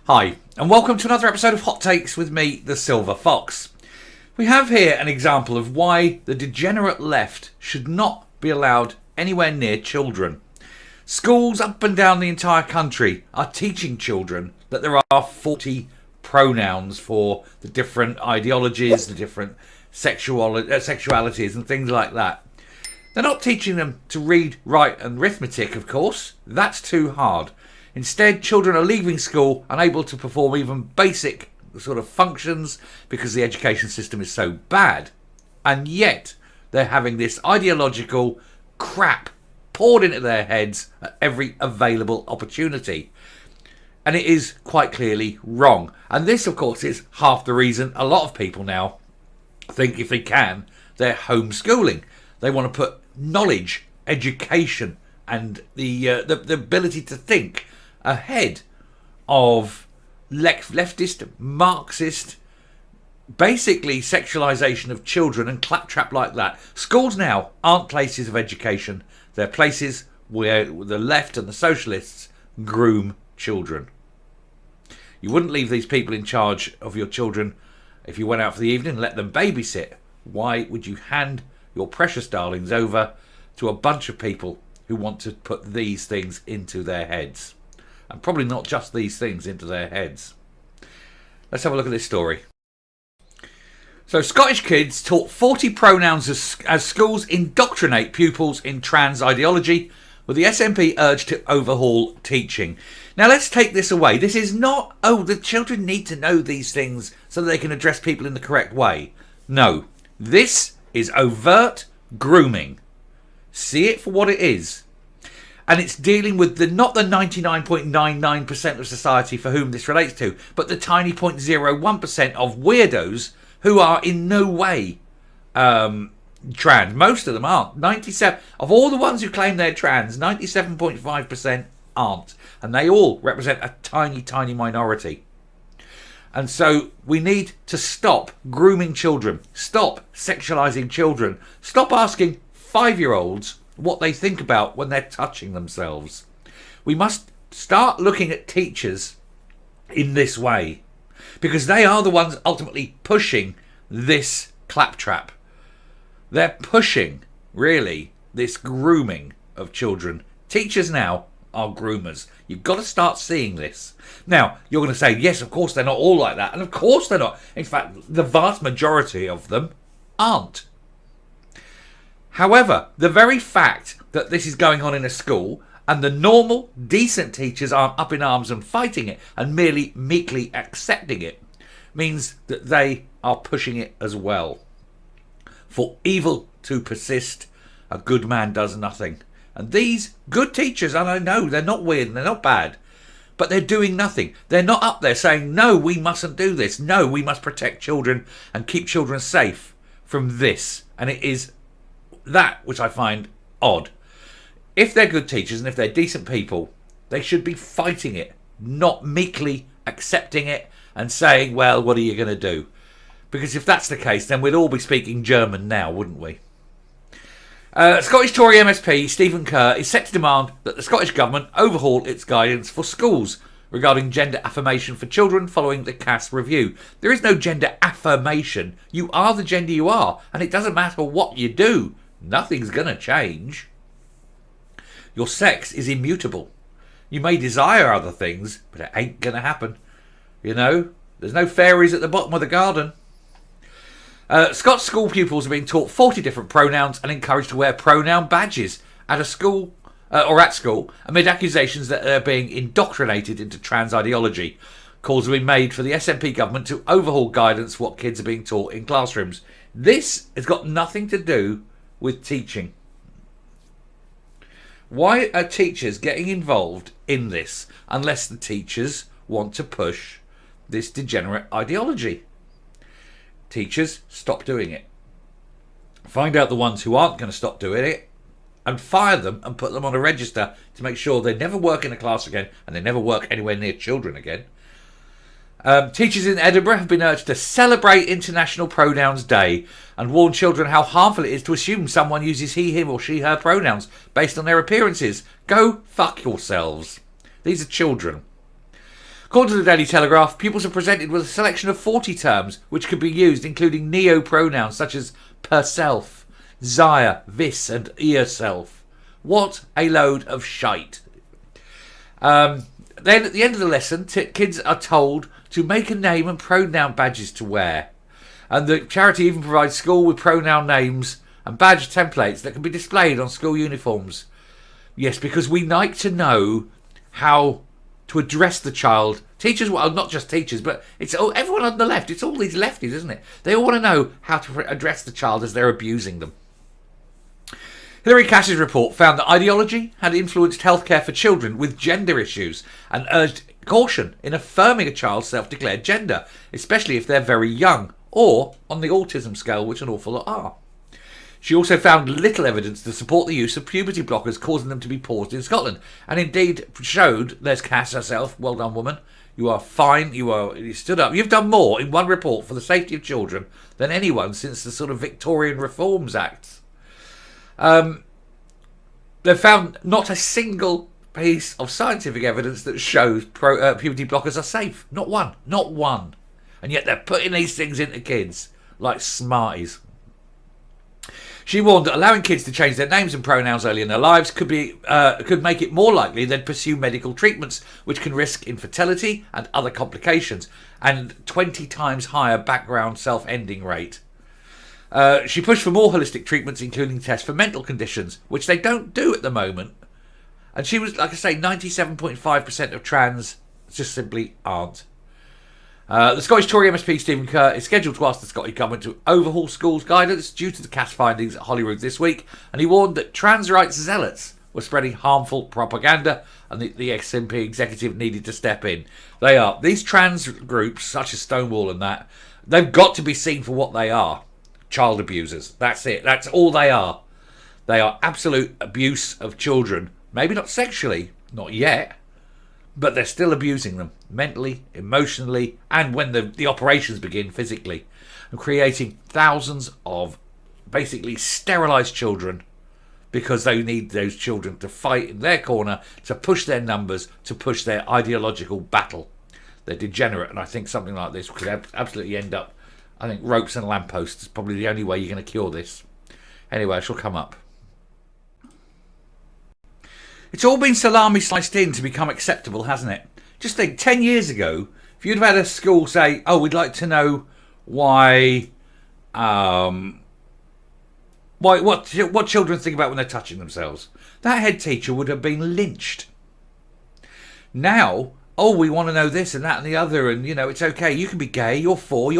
Hi, and welcome to another episode of Hot Takes with me, the Silver Fox. We have here an example of why the degenerate left should not be allowed anywhere near children. Schools up and down the entire country are teaching children that there are 40 pronouns for the different ideologies, the different sexualities and things like that. They're not teaching them to read, write and arithmetic, of course. That's too hard. Instead, children are leaving school unable to perform even basic sort of functions because the education system is so bad. And yet, they're having this ideological crap poured into their heads at every available opportunity. And it is quite clearly wrong. And this, of course, is half the reason a lot of people now think if they can, they're homeschooling. They want to put knowledge, education, and the ability to think ahead of leftist, Marxist, basically sexualisation of children and claptrap like that. Schools now aren't places of education. They're places where the left and the socialists groom children. You wouldn't leave these people in charge of your children if you went out for the evening and let them babysit. Why would you hand your precious darlings over to a bunch of people who want to put these things into their heads? And probably not just these things into their heads. Let's have a look at this story. So, Scottish kids taught 40 pronouns as schools indoctrinate pupils in trans ideology, with the SNP urged to overhaul teaching. Now, let's take this away. This is not, the children need to know these things so that they can address people in the correct way. No, this is overt grooming. See it for what it is. And it's dealing with not the 99.99% of society for whom this relates to, but the tiny 0.01% of weirdos who are in no way trans. Most of them aren't. 97 of all the ones who claim they're trans, 97.5% aren't. And they all represent a tiny, tiny minority. And so we need to stop grooming children, stop sexualising children, stop asking 5-year-olds what they think about when they're touching themselves. We must start looking at teachers in this way, because they are the ones ultimately pushing this claptrap. They're pushing, really, this grooming of children. Teachers now are groomers. You've got to start seeing this. Now, you're going to say, yes, of course they're not all like that. And of course they're not. In fact, the vast majority of them aren't. However, the very fact that this is going on in a school and the normal, decent teachers aren't up in arms and fighting it and merely meekly accepting it means that they are pushing it as well. For evil to persist, a good man does nothing. And these good teachers, and I know they're not weird and they're not bad, but they're doing nothing. They're not up there saying, no, we mustn't do this. No, we must protect children and keep children safe from this. And it is that which I find odd. If they're good teachers and if they're decent people, they should be fighting it, not meekly accepting it and saying, well, what are you going to do? Because if that's the case, then we'd all be speaking German now, wouldn't we? Scottish Tory MSP Stephen Kerr is set to demand that the Scottish Government overhaul its guidance for schools regarding gender affirmation for children following the Cass review. There is no gender affirmation. You are the gender you are, and it doesn't matter what you do. Nothing's going to change. Your sex is immutable. You may desire other things, but it ain't going to happen. You know, there's no fairies at the bottom of the garden. Scots school pupils are being taught 40 different pronouns and encouraged to wear pronoun badges at school amid accusations that they're being indoctrinated into trans ideology. Calls have been made for the SNP government to overhaul guidance for what kids are being taught in classrooms. This has got nothing to do with teaching. Why are teachers getting involved in this unless the teachers want to push this degenerate ideology? Teachers, stop doing it. Find out the ones who aren't going to stop doing it and fire them and put them on a register to make sure they never work in a class again and they never work anywhere near children again. Teachers in Edinburgh have been urged to celebrate International Pronouns Day and warn children how harmful it is to assume someone uses he, him or she, her pronouns based on their appearances. Go fuck yourselves. These are children. According to the Daily Telegraph, pupils are presented with a selection of 40 terms which could be used, including neo-pronouns such as perself, zire, vis and earself. What a load of shite. Then at the end of the lesson, kids are told to make a name and pronoun badges to wear. And the charity even provides school with pronoun names and badge templates that can be displayed on school uniforms. Yes, because we like to know how to address the child. Teachers, well, not just teachers, but it's everyone on the left. It's all these lefties, isn't it? They all want to know how to address the child as they're abusing them. Hilary Cash's report found that ideology had influenced healthcare for children with gender issues and urged caution in affirming a child's self-declared gender, especially if they're very young or on the autism scale, which an awful lot are. She also found little evidence to support the use of puberty blockers, causing them to be paused in Scotland, and indeed showed, there's Cass herself, well done woman, you are fine, you stood up, you've done more in one report for the safety of children than anyone since the sort of Victorian Reforms Acts. They've found not a single piece of scientific evidence that shows puberty blockers are safe. Not one. And yet they're putting these things into kids like smarties. She warned that allowing kids to change their names and pronouns early in their lives could make it more likely they'd pursue medical treatments, which can risk infertility and other complications, and 20 times higher background self-ending rate. She pushed for more holistic treatments, including tests for mental conditions, which they don't do at the moment. And she was, like I say, 97.5% of trans just simply aren't. The Scottish Tory MSP Stephen Kerr is scheduled to ask the Scottish Government to overhaul schools' guidance due to the Cass findings at Holyrood this week, and he warned that trans rights zealots were spreading harmful propaganda, and the SNP executive needed to step in. They are. These trans groups, such as Stonewall and that, they've got to be seen for what they are. Child abusers. That's it. That's all they are. They are absolute abuse of children. Maybe not sexually, not yet, but they're still abusing them mentally, emotionally, and when the operations begin, physically, and creating thousands of basically sterilised children because they need those children to fight in their corner, to push their numbers, to push their ideological battle. They're degenerate, and I think something like this could absolutely end up, I think ropes and lampposts is probably the only way you're going to cure this. Anyway, I shall come up. It's all been salami sliced in to become acceptable, hasn't it? Just think, 10 years ago, if you'd have had a school say, oh, we'd like to know why what children think about when they're touching themselves, that head teacher would have been lynched. Now, oh, we want to know this and that and the other, and, it's okay, you can be gay, you're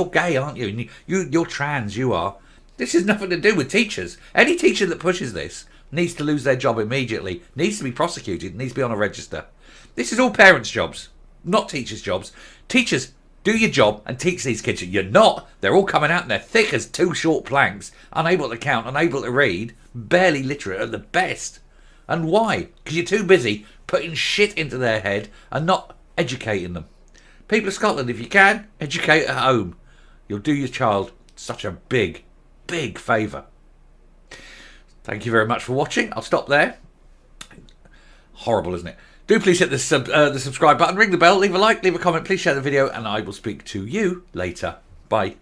gay, aren't you? And you're trans, you are. This has nothing to do with teachers. Any teacher that pushes this needs to lose their job immediately, needs to be prosecuted, needs to be on a register. This is all parents' jobs, not teachers' jobs. Teachers, do your job and teach these kids. You're not. They're all coming out and they're thick as two short planks, unable to count, unable to read, barely literate at the best. And why? Because you're too busy putting shit into their head and not educating them. People of Scotland, if you can, educate at home. You'll do your child such a big, big favour. Thank you very much for watching. I'll stop there. Horrible, isn't it? Do please hit the subscribe button, ring the bell, leave a like, leave a comment, please share the video, and I will speak to you later. Bye.